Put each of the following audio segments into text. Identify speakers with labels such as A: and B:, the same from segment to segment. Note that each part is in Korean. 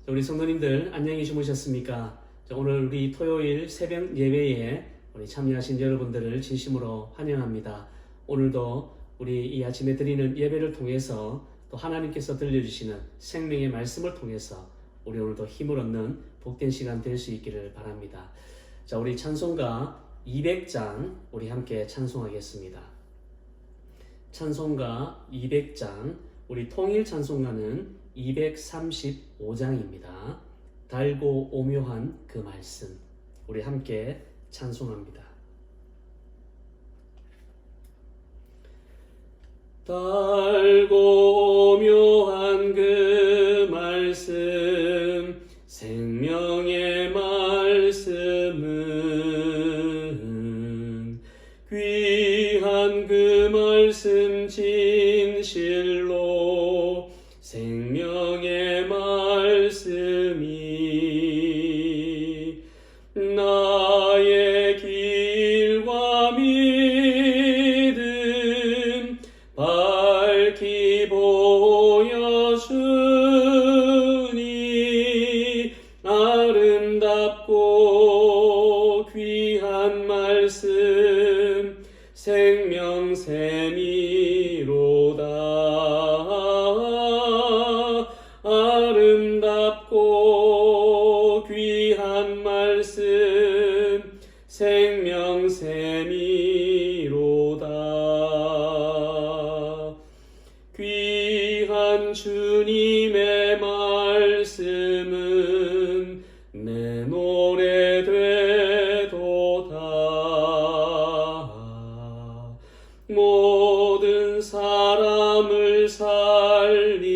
A: 우리 성도님들 안녕히 주무셨습니까? 오늘 우리 토요일 새벽 예배에 우리 참여하신 여러분들을 진심으로 환영합니다. 오늘도 우리 이 아침에 드리는 예배를 통해서 또 하나님께서 들려주시는 생명의 말씀을 통해서 우리 오늘도 힘을 얻는 복된 시간 될 수 있기를 바랍니다. 자, 우리 찬송가 200장 우리 함께 찬송하겠습니다. 찬송가 200장, 우리 통일 찬송가는 235장입니다. 달고 오묘한 그 말씀, 우리 함께 찬송합니다. 달고 오묘한 그 말씀, 생명의 말씀은 귀한 그 말씀 진실로 생명의 말씀이 나의 길과 믿음 밝히 보여주니 아름답고 귀한 말씀 생명샘이로다. 아름답고 귀한 말씀 생명샘이로다. 귀한 주님의 말씀은 내 노래 되도다. 모든 사람을 살리는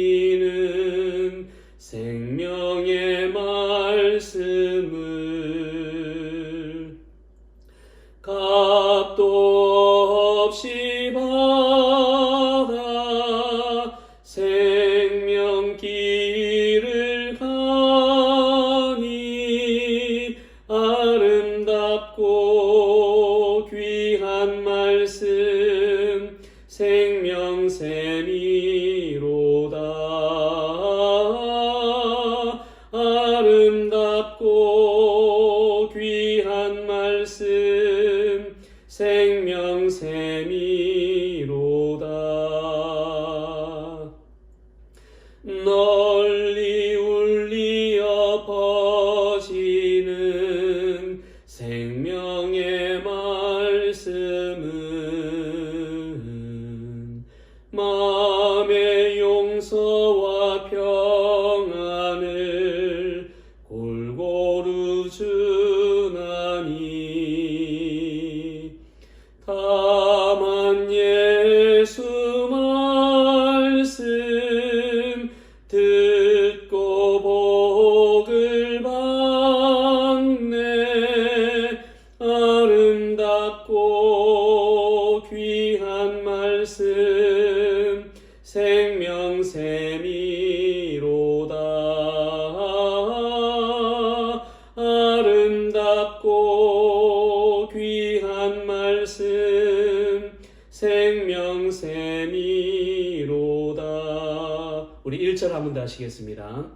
A: 생명의 말씀을 값도 없이 받아 생명길을 가니 아름답고 귀한 말씀 생명샘이로다. 아름답고 귀한 말씀 생명샘이로다. 널리 울리어 퍼지는 생명의 말씀은 마음의 용서와 평안을 골고루 주나니 다만 예수 말씀 듣고 복을 받네. 아름답고 귀한 말씀 생명샘이로다. 아름답고 귀한 말씀 생명샘이로다. 우리 1절 한 번 더 하시겠습니다.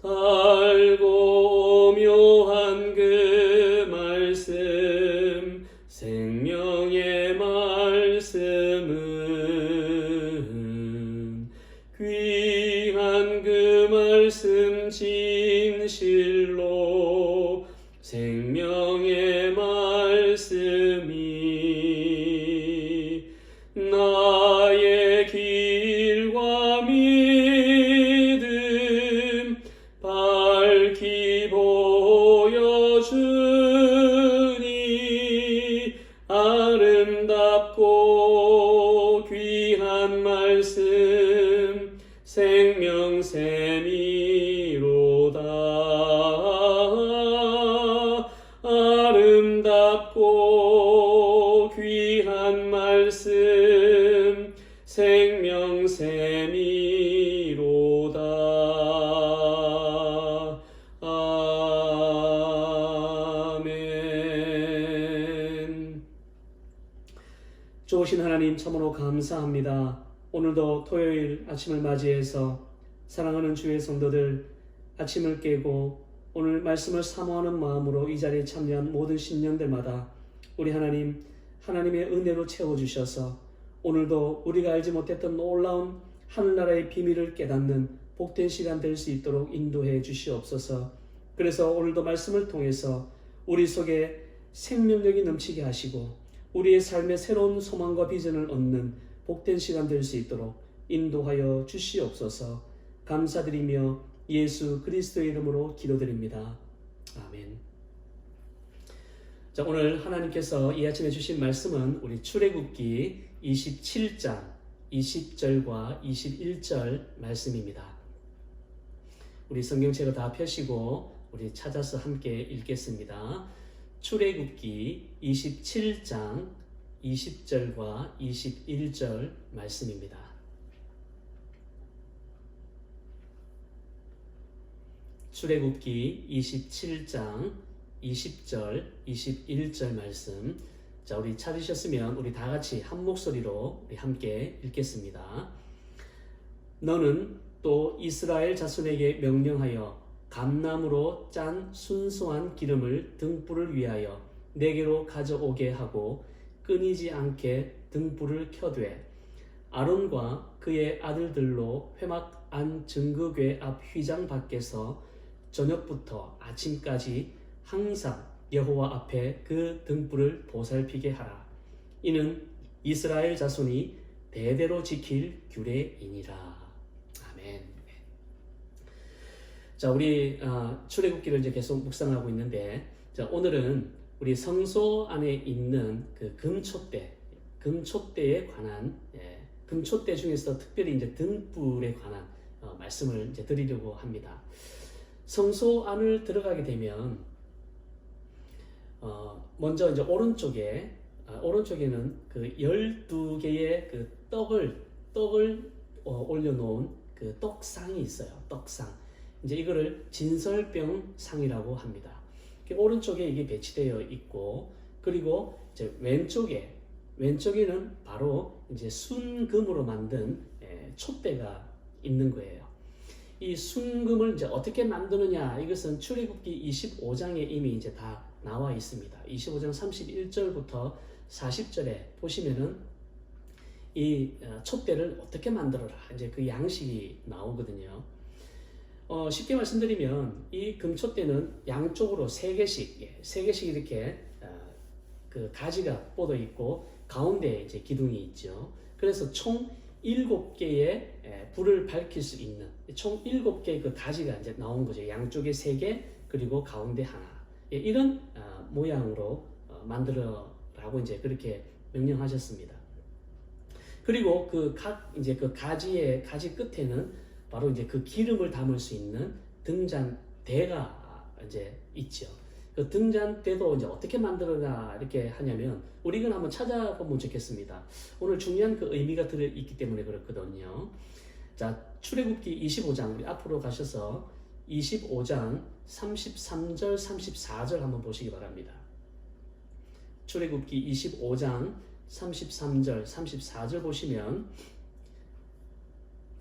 A: 달고 오묘한 그 말씀 생명의 말씀은 귀한 그 말씀 진실로 생명의 말씀이 나의 길과 믿음 밝히 보여주니 아름답고 귀한 말씀 생명샘이로다. 아름답고 귀한 말씀 생명샘이로다. 아멘. 좋으신 하나님 참으로 감사합니다. 오늘도 토요일 아침을 맞이해서 사랑하는 주의 성도들, 아침을 깨고 오늘 말씀을 사모하는 마음으로 이 자리에 참여한 모든 신령들마다 우리 하나님, 하나님의 은혜로 채워주셔서 오늘도 우리가 알지 못했던 놀라운 하늘나라의 비밀을 깨닫는 복된 시간 될 수 있도록 인도해 주시옵소서. 그래서 오늘도 말씀을 통해서 우리 속에 생명력이 넘치게 하시고 우리의 삶에 새로운 소망과 비전을 얻는 복된 시간 될 수 있도록 인도하여 주시옵소서. 감사드리며 예수 그리스도의 이름으로 기도드립니다. 아멘. 자, 오늘 하나님께서 이 아침에 주신 말씀은 우리 출애굽기 27장 20절과 21절 말씀입니다. 우리 성경책을 다 펴시고 우리 찾아서 함께 읽겠습니다. 출애굽기 27장 20절과 21절 말씀입니다. 출애굽기 27장 20절 21절 말씀. 자, 우리 찾으셨으면 우리 다 같이 한 목소리로 우리 함께 읽겠습니다. 너는 또 이스라엘 자손에게 명령하여 감나무로 짠 순수한 기름을 등불을 위하여 내게로 가져오게 하고 끊이지 않게 등불을 켜되 아론과 그의 아들들로 회막 안 증거궤 앞 휘장 밖에서 저녁부터 아침까지 항상 여호와 앞에 그 등불을 보살피게 하라. 이는 이스라엘 자손이 대대로 지킬 규례이니라. 아멘. 자, 우리 출애굽기를 이제 계속 묵상하고 있는데, 자, 오늘은 우리 성소 안에 있는 그 금촛대에 관한, 금촛대 중에서 특별히 이제 등불에 관한 말씀을 이제 드리려고 합니다. 성소 안을 들어가게 되면 먼저 이제 오른쪽에는 그 12개의 그 떡을 올려놓은 그 떡상이 있어요. 떡상. 이제 이거를 진설병상이라고 합니다. 오른쪽에 이게 배치되어 있고, 그리고 이제 왼쪽에는 바로 이제 순금으로 만든 촛대가 있는 거예요. 이 순금을 이제 어떻게 만드느냐, 이것은 출애굽기 25장에 이미 이제 다 나와 있습니다. 25장 31절부터 40절에 보시면은 이 촛대를 어떻게 만들어라, 이제 그 양식이 나오거든요. 쉽게 말씀드리면 이 금촛대는 양쪽으로 3개씩 이렇게 그 가지가 뻗어 있고 가운데에 이제 기둥이 있죠. 그래서 총 7개의 불을 밝힐 수 있는 총 7개의 그 가지가 이제 나온 거죠. 양쪽에 3개, 그리고 가운데 하나. 이런 모양으로 만들어라고 이제 그렇게 명령하셨습니다. 그리고 그 가지 끝에는 바로 이제 그 기름을 담을 수 있는 등잔대가 이제 있죠. 그 등잔대도 이제 어떻게 만들어라 이렇게 하냐면, 우리 이건 한번 찾아보면 좋겠습니다. 오늘 중요한 그 의미가 들어있기 때문에 그렇거든요. 자, 출애굽기 25장, 우리 앞으로 가셔서 25장 33절 34절 한번 보시기 바랍니다. 출애굽기 25장 33절 34절 보시면,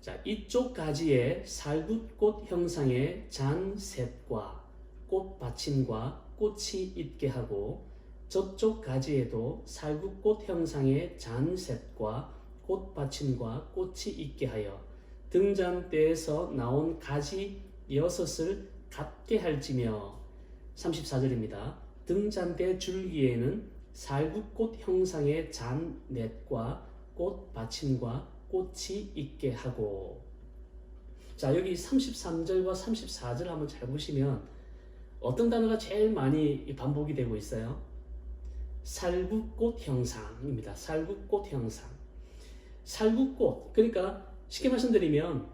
A: 자, 이쪽 가지에 살굿꽃 형상의 잔셋과 꽃받침과 꽃이 있게 하고, 저쪽 가지에도 살굿꽃 형상의 잔셋과 꽃받침과 꽃이 있게 하여 등잔대에서 나온 가지 6을 같게 할지며. 34절입니다. 등잔대 줄기에는 살굿꽃 형상의 잔넷과 꽃받침과 꽃이 있게 하고. 자, 여기 33절과 34절 한번 잘 보시면 어떤 단어가 제일 많이 반복이 되고 있어요? 살굿꽃 형상입니다. 살굿꽃 형상. 살굿꽃, 그러니까 쉽게 말씀드리면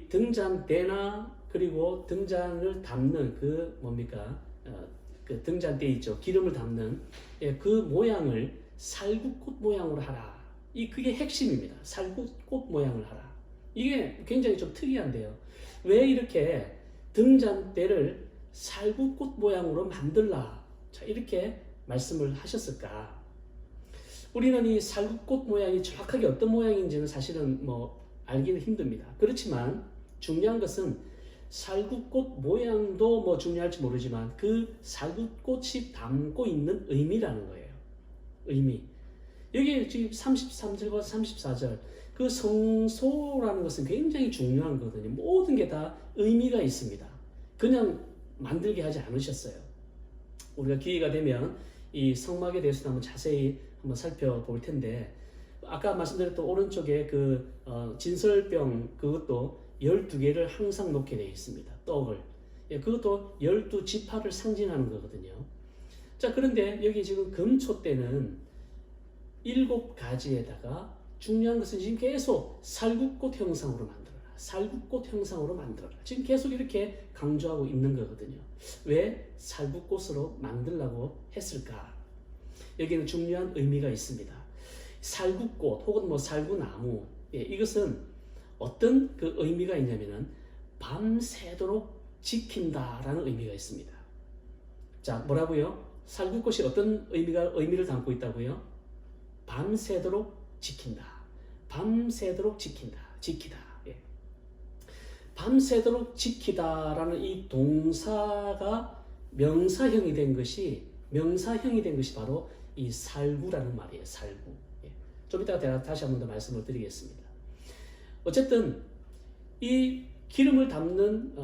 A: 등잔대나 그리고 등잔을 담는 그 뭡니까? 그 등잔대 있죠. 기름을 담는 그 모양을 살굿꽃 모양으로 하라. 그게 핵심입니다. 살굿꽃 모양을 하라. 이게 굉장히 좀 특이한데요. 왜 이렇게 등잔대를 살굿꽃 모양으로 만들라, 자, 이렇게 말씀을 하셨을까? 우리는 이 살굿꽃 모양이 정확하게 어떤 모양인지는 사실은 알기는 힘듭니다. 그렇지만 중요한 것은 살구꽃 모양도 뭐 중요할지 모르지만 그 살구꽃이 담고 있는 의미라는 거예요. 의미. 여기 지금 33절과 34절 그 성소라는 것은 굉장히 중요한 거거든요. 모든 게 다 의미가 있습니다. 그냥 만들게 하지 않으셨어요. 우리가 기회가 되면 이 성막에 대해서 한번 자세히 한번 살펴볼 텐데, 아까 말씀드렸던 오른쪽에 그 진설병 그것도 12개를 항상 놓게 되어 있습니다. 떡을. 예, 그것도 12지파를 상징하는 거거든요. 자, 그런데 여기 지금 금초대는 7가지에다가 중요한 것은 지금 계속 살구꽃 형상으로 만들어라. 살구꽃 형상으로 만들어라. 지금 계속 이렇게 강조하고 있는 거거든요. 왜 살구꽃으로 만들라고 했을까? 여기는 중요한 의미가 있습니다. 살구꽃 혹은 뭐 살구나무, 예, 이것은 어떤 그 의미가 있냐면은 밤새도록 지킨다라는 의미가 있습니다. 자, 뭐라고요? 살구꽃이 어떤 의미를 담고 있다고요? 밤새도록 지킨다. 밤새도록 지킨다. 지키다. 예. 밤새도록 지키다라는 이 동사가 명사형이 된 것이 바로 이 살구라는 말이에요. 살구. 예. 좀 이따가 제가 다시 한 번 더 말씀을 드리겠습니다. 어쨌든 이 기름을 담는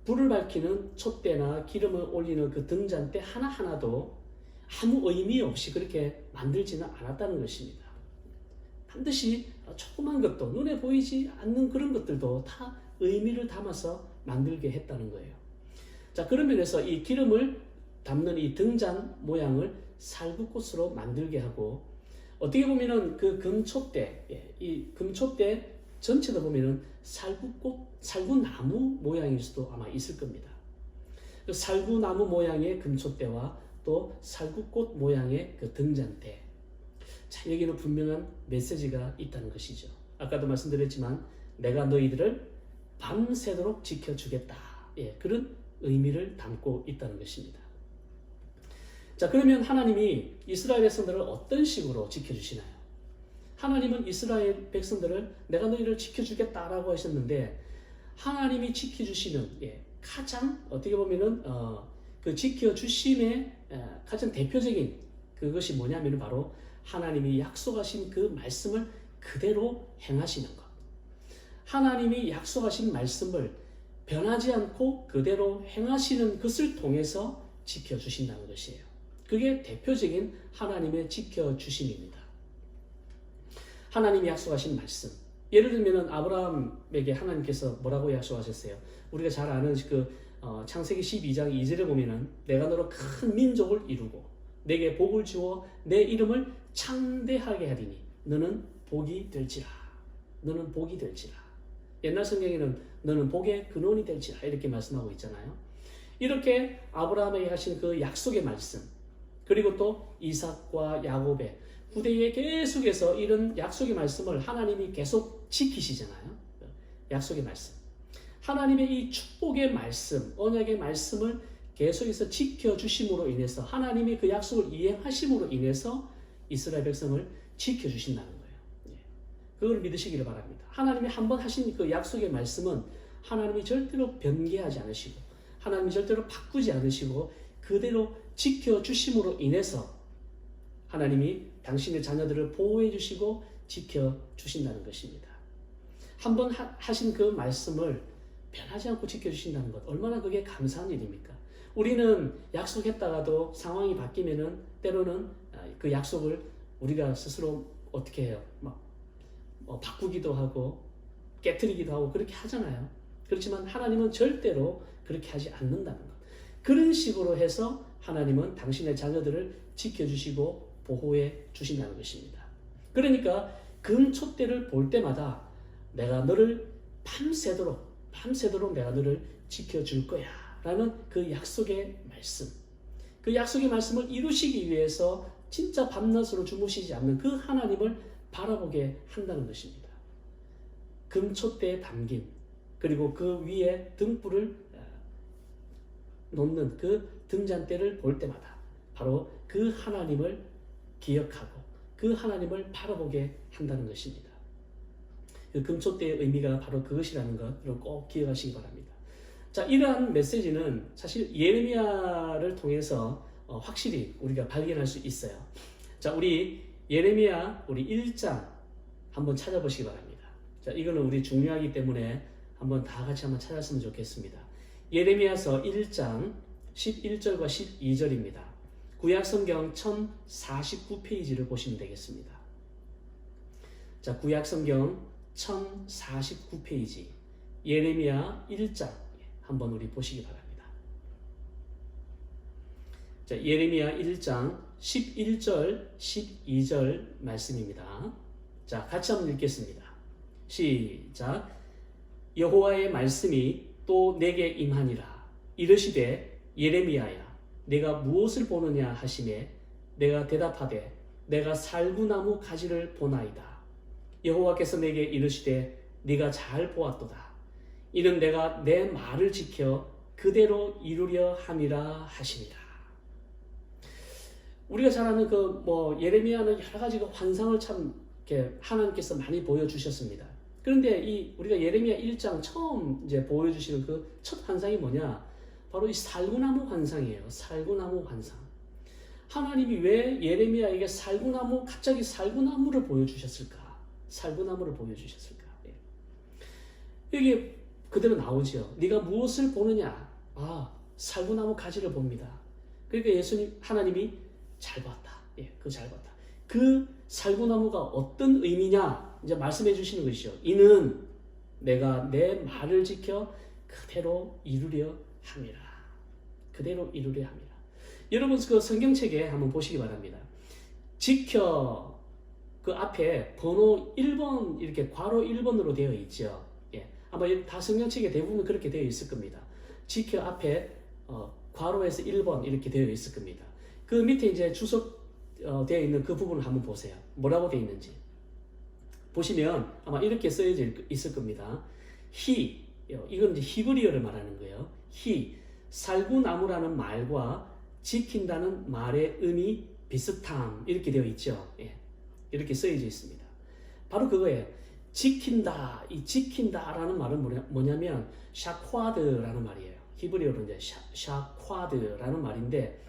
A: 불을 밝히는 촛대나 기름을 올리는 그 등잔대 하나하나도 아무 의미 없이 그렇게 만들지는 않았다는 것입니다. 반드시 조그만 것도, 눈에 보이지 않는 그런 것들도 다 의미를 담아서 만들게 했다는 거예요. 자, 그런 면에서 이 기름을 담는 이 등잔 모양을 살구꽃으로 만들게 하고, 어떻게 보면은 그 금촛대, 이 금촛대 전체도 보면은 살구꽃, 살구나무 모양일 수도 아마 있을 겁니다. 그 살구나무 모양의 금촛대와 또 살구꽃 모양의 그 등잔대. 자, 여기는 분명한 메시지가 있다는 것이죠. 아까도 말씀드렸지만 내가 너희들을 밤새도록 지켜주겠다. 예, 그런 의미를 담고 있다는 것입니다. 자, 그러면 하나님이 이스라엘 백성들을 어떤 식으로 지켜주시나요? 하나님은 이스라엘 백성들을 내가 너희를 지켜주겠다라고 하셨는데, 하나님이 지켜주시는 가장 어떻게 보면은 그 지켜주심의 가장 대표적인 그것이 뭐냐면 바로 하나님이 약속하신 그 말씀을 그대로 행하시는 것. 하나님이 약속하신 말씀을 변하지 않고 그대로 행하시는 것을 통해서 지켜주신다는 것이에요. 그게 대표적인 하나님의 지켜주심입니다. 하나님이 약속하신 말씀. 예를 들면 아브라함에게 하나님께서 뭐라고 약속하셨어요? 우리가 잘 아는 그 창세기 12장 2절에 보면은 내가 너로 큰 민족을 이루고 내게 복을 주어 내 이름을 창대하게 하리니 너는 복이 될지라. 너는 복이 될지라. 옛날 성경에는 너는 복의 근원이 될지라 이렇게 말씀하고 있잖아요. 이렇게 아브라함에게 하신 그 약속의 말씀, 그리고 또 이삭과 야곱의 후대에 계속해서 이런 약속의 말씀을 하나님이 계속 지키시잖아요. 약속의 말씀. 하나님의 이 축복의 말씀, 언약의 말씀을 계속해서 지켜주심으로 인해서 하나님이 그 약속을 이행하심으로 인해서 이스라엘 백성을 지켜주신다는 거예요. 그걸 믿으시기를 바랍니다. 하나님이 한번 하신 그 약속의 말씀은 하나님이 절대로 변개하지 않으시고 하나님이 절대로 바꾸지 않으시고 그대로 지켜주심으로 인해서 하나님이 당신의 자녀들을 보호해 주시고 지켜주신다는 것입니다. 한번 하신 그 말씀을 변하지 않고 지켜주신다는 것, 얼마나 그게 감사한 일입니까? 우리는 약속했다가도 상황이 바뀌면은 때로는 그 약속을 우리가 스스로 어떻게 해요? 막 바꾸기도 하고 깨트리기도 하고 그렇게 하잖아요. 그렇지만 하나님은 절대로 그렇게 하지 않는다는 것. 그런 식으로 해서 하나님은 당신의 자녀들을 지켜주시고 보호해 주신다는 것입니다. 그러니까 금촛대를 볼 때마다 내가 너를 밤새도록 내가 너를 지켜줄 거야 라는 그 약속의 말씀, 그 약속의 말씀을 이루시기 위해서 진짜 밤낮으로 주무시지 않는 그 하나님을 바라보게 한다는 것입니다. 금촛대에 담긴, 그리고 그 위에 등불을 놓는 그 등잔대를 볼 때마다 바로 그 하나님을 기억하고 그 하나님을 바라보게 한다는 것입니다. 그 금촛대의 의미가 바로 그것이라는 것을 꼭 기억하시기 바랍니다. 자, 이러한 메시지는 사실 예레미야를 통해서 확실히 우리가 발견할 수 있어요. 자, 우리 예레미야 우리 1장 한번 찾아보시기 바랍니다. 자, 이거는 우리 중요하기 때문에 한번 다 같이 한번 찾았으면 좋겠습니다. 예레미야서 1장 11절과 12절입니다. 구약성경 1049페이지를 보시면 되겠습니다. 자, 구약성경 1049페이지 예레미야 1장 한번 우리 보시기 바랍니다. 자, 예레미야 1장 11절 12절 말씀입니다. 자, 같이 한번 읽겠습니다. 시작. 여호와의 말씀이 또 내게 임하니라. 이르시되 예레미야야 내가 무엇을 보느냐 하시매 내가 대답하되 내가 살구나무 가지를 보나이다. 여호와께서 내게 이르시되 네가 잘 보았도다. 이는 내가 내 말을 지켜 그대로 이루려 함이라 하시니라. 우리가 잘 아는 예레미야는 여러 가지 환상을 참 이렇게 하나님께서 많이 보여주셨습니다. 그런데 우리가 예레미야 1장 처음 이제 보여주시는 그 첫 환상이 뭐냐? 바로 이 살구나무 환상이에요. 살구나무 환상. 하나님이 왜 예레미야에게 갑자기 살구나무를 보여주셨을까? 살구나무를 보여주셨을까? 예. 여기 그대로 나오죠. 네가 무엇을 보느냐? 살구나무 가지를 봅니다. 그러니까 하나님이 잘 봤다. 예, 잘 봤다. 그 살구나무가 어떤 의미냐? 이제 말씀해 주시는 것이죠. 이는 내가 내 말을 지켜 그대로 이루려 함이라. 그대로 이루려 함이라. 여러분 그 성경책에 한번 보시기 바랍니다. 지켜 그 앞에 번호 1번 이렇게 괄호 1번으로 되어 있죠. 예. 아마 다 성경책에 대부분 그렇게 되어 있을 겁니다. 지켜 앞에 괄호에서 1번 이렇게 되어 있을 겁니다. 그 밑에 이제 주석 되어 있는 그 부분을 한번 보세요. 뭐라고 되어 있는지. 보시면 아마 이렇게 쓰여져 있을 겁니다. 이건 이제 히브리어를 말하는 거예요. 살구나무라는 말과 지킨다는 말의 의미 비슷함 이렇게 되어 있죠. 예. 이렇게 쓰여져 있습니다. 바로 그거예요. 지킨다. 이 지킨다라는 말은 뭐냐면 샤콰드라는 말이에요. 히브리어로 이제 샤콰드라는 말인데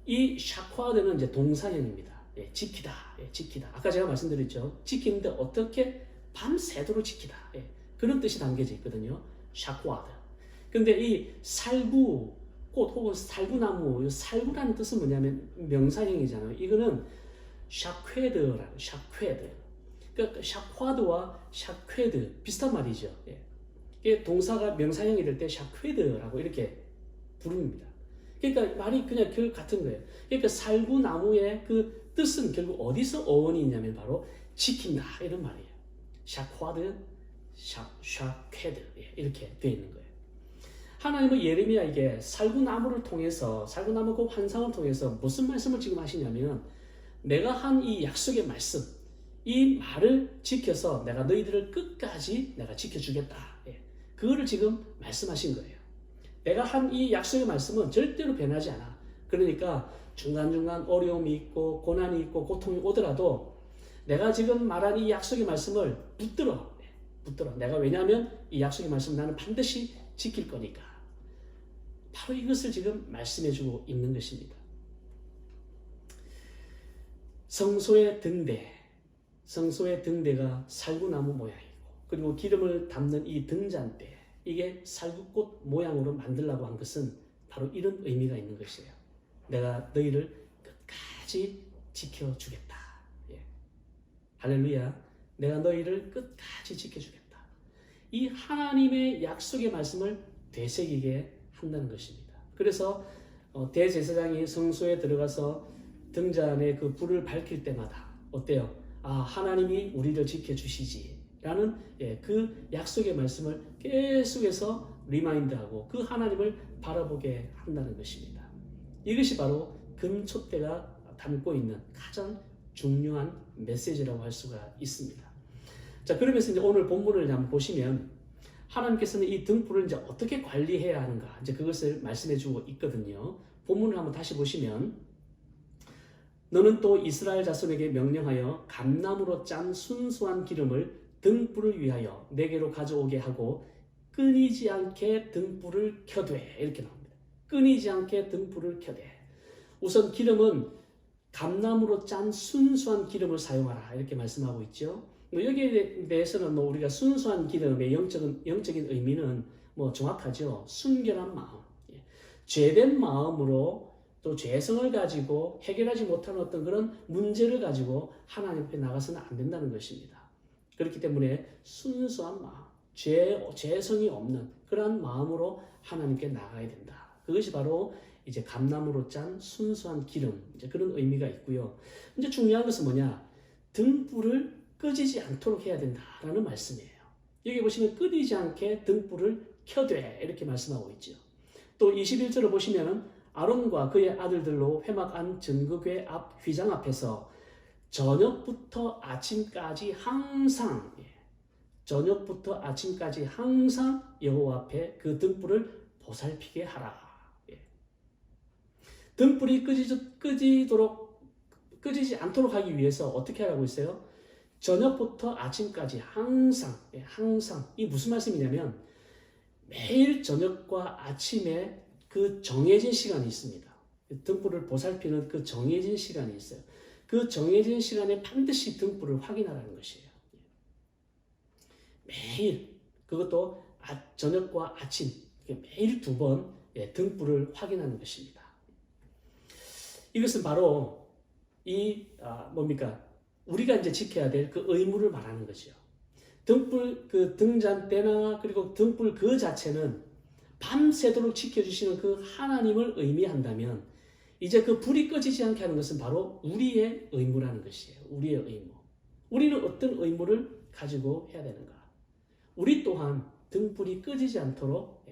A: 이 샤콰드는 이제 동사형입니다. 예, 지키다. 예, 지키다. 아까 제가 말씀드렸죠. 지키는데 어떻게 밤새도록 지키다. 예, 그런 뜻이 담겨져 있거든요. 샤콰드. 근데 이 살구 꽃 혹은 살구나무, 살구라는 뜻은 뭐냐면 명사형이잖아요. 이거는 샤퀘드라는 샤퀘드. 그러니까 샤콰드와 샤퀘드 비슷한 말이죠. 예. 이게 동사가 명사형이 될 때 샤퀘드라고 이렇게 부릅니다. 그러니까 말이 그냥 결국 같은 거예요. 그러니까 살구나무의 그 뜻은 결국 어디서 어원이 있냐면 바로 지킨다 이런 말이에요. 샤콰드, 샤퀘드 이렇게 되어 있는 거예요. 하나님은 예레미야에게 살구나무 그 환상을 통해서 무슨 말씀을 지금 하시냐면 내가 한 이 약속의 말씀, 이 말을 지켜서 내가 너희들을 끝까지 내가 지켜주겠다. 그거를 지금 말씀하신 거예요. 내가 한 이 약속의 말씀은 절대로 변하지 않아. 그러니까 중간중간 어려움이 있고 고난이 있고 고통이 오더라도 내가 지금 말한 이 약속의 말씀을 붙들어. 내가 왜냐하면 이 약속의 말씀을 나는 반드시 지킬 거니까. 바로 이것을 지금 말씀해주고 있는 것입니다. 성소의 등대가 살구나무 모양이고 그리고 기름을 담는 이 등잔대 이게 살구꽃 모양으로 만들라고 한 것은 바로 이런 의미가 있는 것이에요. 내가 너희를 끝까지 지켜주겠다. 예. 할렐루야. 내가 너희를 끝까지 지켜주겠다. 이 하나님의 약속의 말씀을 되새기게 한다는 것입니다. 그래서 대제사장이 성소에 들어가서 등잔에 그 불을 밝힐 때마다 어때요? 하나님이 우리를 지켜주시지 라는 그 약속의 말씀을 계속해서 리마인드하고 그 하나님을 바라보게 한다는 것입니다. 이것이 바로 금촛대가 담고 있는 가장 중요한 메시지라고 할 수가 있습니다. 자, 그러면서 이제 오늘 본문을 한번 보시면 하나님께서는 이 등불을 이제 어떻게 관리해야 하는가 이제 그것을 말씀해주고 있거든요. 본문을 한번 다시 보시면 너는 또 이스라엘 자손에게 명령하여 감나무로 짠 순수한 기름을 등불을 위하여 내게로 가져오게 하고 끊이지 않게 등불을 켜되. 이렇게 나옵니다. 끊이지 않게 등불을 켜되. 우선 기름은 감나무로 짠 순수한 기름을 사용하라 이렇게 말씀하고 있죠. 여기에 대해서는 우리가 순수한 기름의 영적인 의미는 정확하죠. 순결한 마음, 죄된 마음으로 또 죄성을 가지고 해결하지 못하는 어떤 그런 문제를 가지고 하나님 앞에 나가서는 안 된다는 것입니다. 그렇기 때문에 순수한 마음, 죄성이 없는 그러한 마음으로 하나님께 나가야 된다. 그것이 바로 이제 감나무로 짠 순수한 기름, 이제 그런 의미가 있고요. 이제 중요한 것은 뭐냐? 등불을 꺼지지 않도록 해야 된다라는 말씀이에요. 여기 보시면 끊이지 않게 등불을 켜되 이렇게 말씀하고 있죠. 또 21절을 보시면 아론과 그의 아들들로 회막 안 증거궤 앞 휘장 앞에서 저녁부터 아침까지 항상 여호와 앞에 그 등불을 보살피게 하라. 등불이 꺼지지 않도록 하기 위해서 어떻게 하라고 했어요? 저녁부터 아침까지 항상. 이 무슨 말씀이냐면 매일 저녁과 아침에 그 정해진 시간이 있습니다. 등불을 보살피는 그 정해진 시간이 있어요. 그 정해진 시간에 반드시 등불을 확인하라는 것이에요. 매일, 그것도 저녁과 아침, 매일 2번 등불을 확인하는 것입니다. 이것은 바로 우리가 이제 지켜야 될 그 의무를 말하는 거죠. 등불 그 등잔대나 그리고 등불 그 자체는 밤새도록 지켜주시는 그 하나님을 의미한다면 이제 그 불이 꺼지지 않게 하는 것은 바로 우리의 의무라는 것이에요. 우리의 의무. 우리는 어떤 의무를 가지고 해야 되는가? 우리 또한 등불이 꺼지지 않도록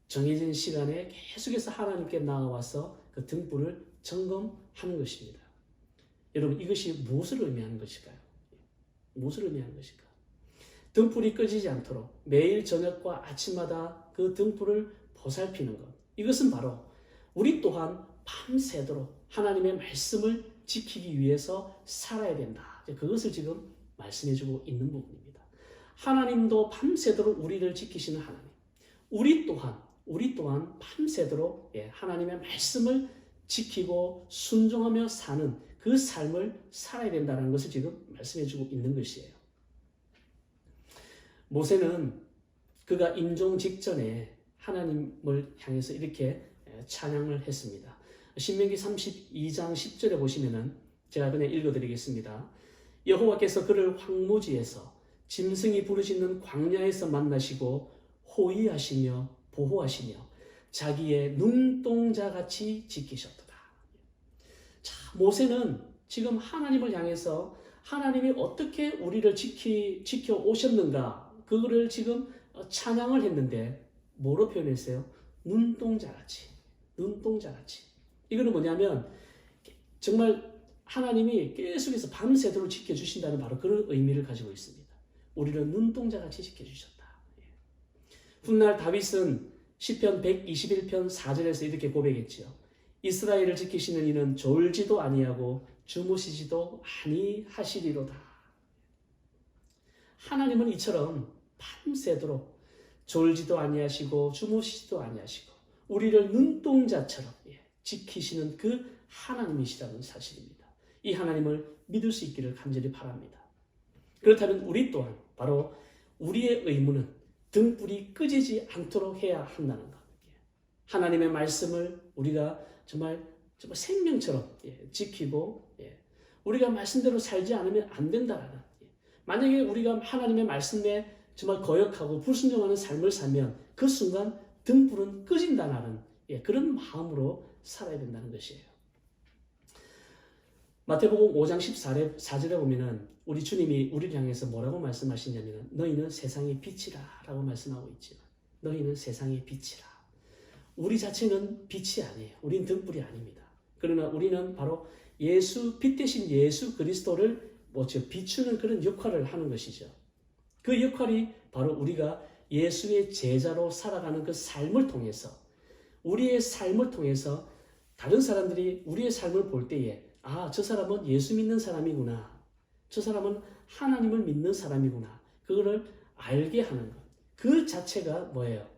A: 정해진 시간에 계속해서 하나님께 나와서 그 등불을 점검하는 것입니다. 여러분, 이것이 무엇을 의미하는 것일까요? 무엇을 의미하는 것일까? 등불이 꺼지지 않도록 매일 저녁과 아침마다 그 등불을 보살피는 것. 이것은 바로 우리 또한 밤새도록 하나님의 말씀을 지키기 위해서 살아야 된다. 그것을 지금 말씀해주고 있는 부분입니다. 하나님도 밤새도록 우리를 지키시는 하나님. 우리 또한 밤새도록 하나님의 말씀을 지키고 순종하며 사는 그 삶을 살아야 된다는 것을 지금 말씀해주고 있는 것이에요. 모세는 그가 임종 직전에 하나님을 향해서 이렇게 찬양을 했습니다. 신명기 32장 10절에 보시면은 제가 그냥 읽어드리겠습니다. 여호와께서 그를 황무지에서 짐승이 부르짖는 광야에서 만나시고 호위하시며 보호하시며 자기의 눈동자같이 지키셨도다. 자, 모세는 지금 하나님을 향해서 하나님이 어떻게 우리를 지켜 오셨는가, 그거를 지금 찬양을 했는데 뭐로 표현했어요? 눈동자같이. 이거는 뭐냐면 정말 하나님이 계속해서 밤새도록 지켜주신다는 바로 그런 의미를 가지고 있습니다. 우리를 눈동자같이 지켜주셨다. 훗날 다윗은 시편 121편 4절에서 이렇게 고백했지요. 이스라엘을 지키시는 이는 졸지도 아니하고 주무시지도 아니하시리로다. 하나님은 이처럼 밤새도록 졸지도 아니하시고 주무시지도 아니하시고 우리를 눈동자처럼 지키시는 그 하나님이시라는 사실입니다. 이 하나님을 믿을 수 있기를 간절히 바랍니다. 그렇다면 우리 또한 바로 우리의 의무는 등불이 꺼지지 않도록 해야 한다는 것. 하나님의 말씀을 우리가 정말 생명처럼 지키고 우리가 말씀대로 살지 않으면 안 된다라는, 만약에 우리가 하나님의 말씀에 정말 거역하고 불순종하는 삶을 살면 그 순간 등불은 꺼진다는 그런 마음으로 살아야 된다는 것이에요. 마태복음 5장 14절에 보면은 우리 주님이 우리를 향해서 뭐라고 말씀하시냐면 너희는 세상의 빛이라 라고 말씀하고 있죠. 너희는 세상의 빛이라. 우리 자체는 빛이 아니에요. 우린 등불이 아닙니다. 그러나 우리는 바로 빛 대신 예수 그리스도를 비추는 그런 역할을 하는 것이죠. 그 역할이 바로 우리가 예수의 제자로 살아가는 그 삶을 통해서, 우리의 삶을 통해서 다른 사람들이 우리의 삶을 볼 때에 저 사람은 예수 믿는 사람이구나. 저 사람은 하나님을 믿는 사람이구나. 그거를 알게 하는 것. 그 자체가 뭐예요?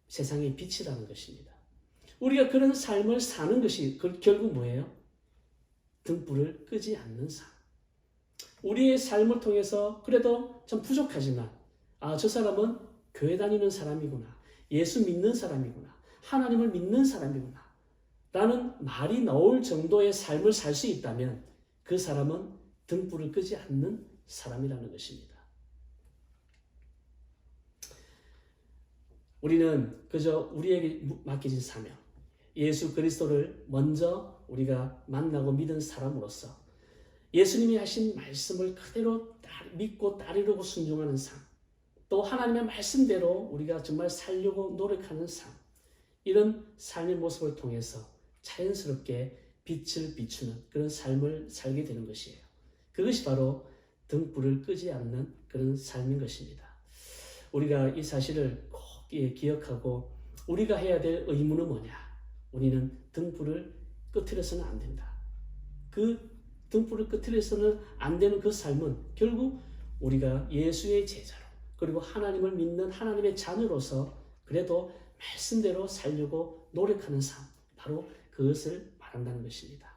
A: 세상의 빛이라는 것입니다. 우리가 그런 삶을 사는 것이 결국 뭐예요? 등불을 끄지 않는 삶. 우리의 삶을 통해서 그래도 좀 부족하지만 저 사람은 교회 다니는 사람이구나. 예수 믿는 사람이구나. 하나님을 믿는 사람이구나. 라는 말이 나올 정도의 삶을 살 수 있다면 그 사람은 등불을 끄지 않는 사람이라는 것입니다. 우리는 그저 우리에게 맡겨진 사명, 예수 그리스도를 먼저 우리가 만나고 믿은 사람으로서 예수님이 하신 말씀을 그대로 믿고 따르려고 순종하는 삶, 또 하나님의 말씀대로 우리가 정말 살려고 노력하는 삶, 이런 삶의 모습을 통해서 자연스럽게 빛을 비추는 그런 삶을 살게 되는 것이에요. 그것이 바로 등불을 끄지 않는 그런 삶인 것입니다. 우리가 이 사실을 꼭 기억하고 우리가 해야 될 의무는 뭐냐? 우리는 등불을 끄트려서는 안 된다. 그 등불을 끄트려서는 안 되는 그 삶은 결국 우리가 예수의 제자로 그리고 하나님을 믿는 하나님의 자녀로서 그래도 말씀대로 살려고 노력하는 삶, 바로 그것을 말한다는 것입니다.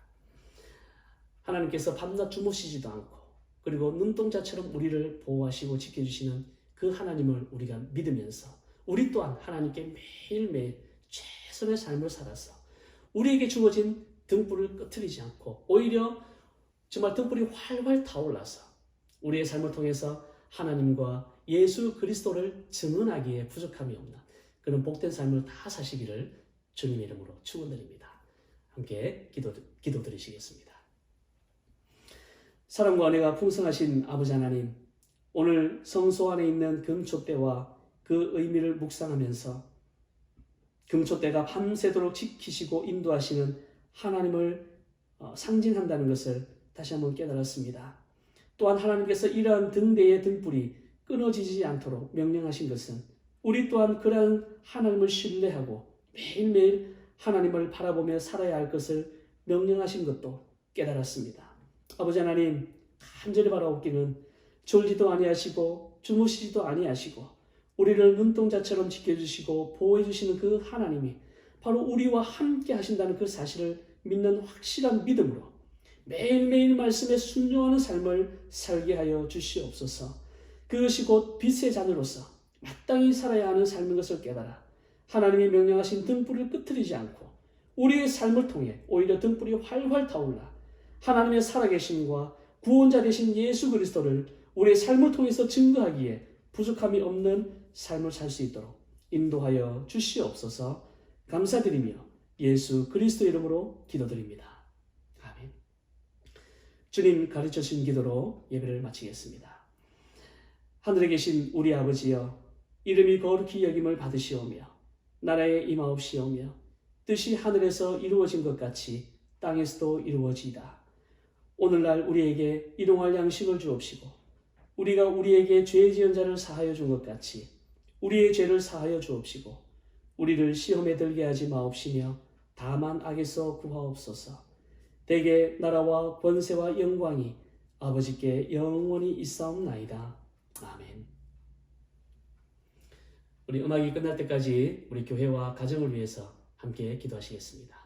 A: 하나님께서 밤낮 주무시지도 않고 그리고 눈동자처럼 우리를 보호하시고 지켜주시는 그 하나님을 우리가 믿으면서 우리 또한 하나님께 매일매일 최선의 삶을 살아서 우리에게 주어진 등불을 끄트리지 않고 오히려 정말 등불이 활활 타올라서 우리의 삶을 통해서 하나님과 예수 그리스도를 증언하기에 부족함이 없는 그런 복된 삶을 다 사시기를 주님의 이름으로 축원드립니다. 함께 기도드리시겠습니다. 사랑과 은혜가 풍성하신 아버지 하나님, 오늘 성소 안에 있는 금촛대와 그 의미를 묵상하면서 금촛대가 밤새도록 지키시고 인도하시는 하나님을 상징한다는 것을 다시 한번 깨달았습니다. 또한 하나님께서 이러한 등대의 등불이 끊어지지 않도록 명령하신 것은 우리 또한 그러한 하나님을 신뢰하고 매일매일 하나님을 바라보며 살아야 할 것을 명령하신 것도 깨달았습니다. 아버지 하나님, 간절히 바라옵기는 졸지도 아니하시고 주무시지도 아니하시고 우리를 눈동자처럼 지켜주시고 보호해주시는 그 하나님이 바로 우리와 함께 하신다는 그 사실을 믿는 확실한 믿음으로 매일매일 말씀에 순종하는 삶을 살게 하여 주시옵소서. 그것이 곧 빛의 자녀로서 마땅히 살아야 하는 삶인 것을 깨달아 하나님이 명령하신 등불을 끄트리지 않고 우리의 삶을 통해 오히려 등불이 활활 타올라 하나님의 살아계심과 구원자 되신 예수 그리스도를 우리의 삶을 통해서 증거하기에 부족함이 없는 삶을 살 수 있도록 인도하여 주시옵소서. 감사드리며 예수 그리스도 이름으로 기도드립니다. 아멘. 주님 가르쳐 주신 기도로 예배를 마치겠습니다. 하늘에 계신 우리 아버지여, 이름이 거룩히 여김을 받으시오며 나라에 임하옵시오며 뜻이 하늘에서 이루어진 것 같이 땅에서도 이루어지이다. 오늘날 우리에게 일용할 양식을 주옵시고 우리가 우리에게 죄 지은 자를 사하여 준 것 같이 우리의 죄를 사하여 주옵시고 우리를 시험에 들게 하지 마옵시며 다만 악에서 구하옵소서. 대개 나라와 권세와 영광이 아버지께 영원히 있사옵나이다. 아멘. 우리 음악이 끝날 때까지 우리 교회와 가정을 위해서 함께 기도하시겠습니다.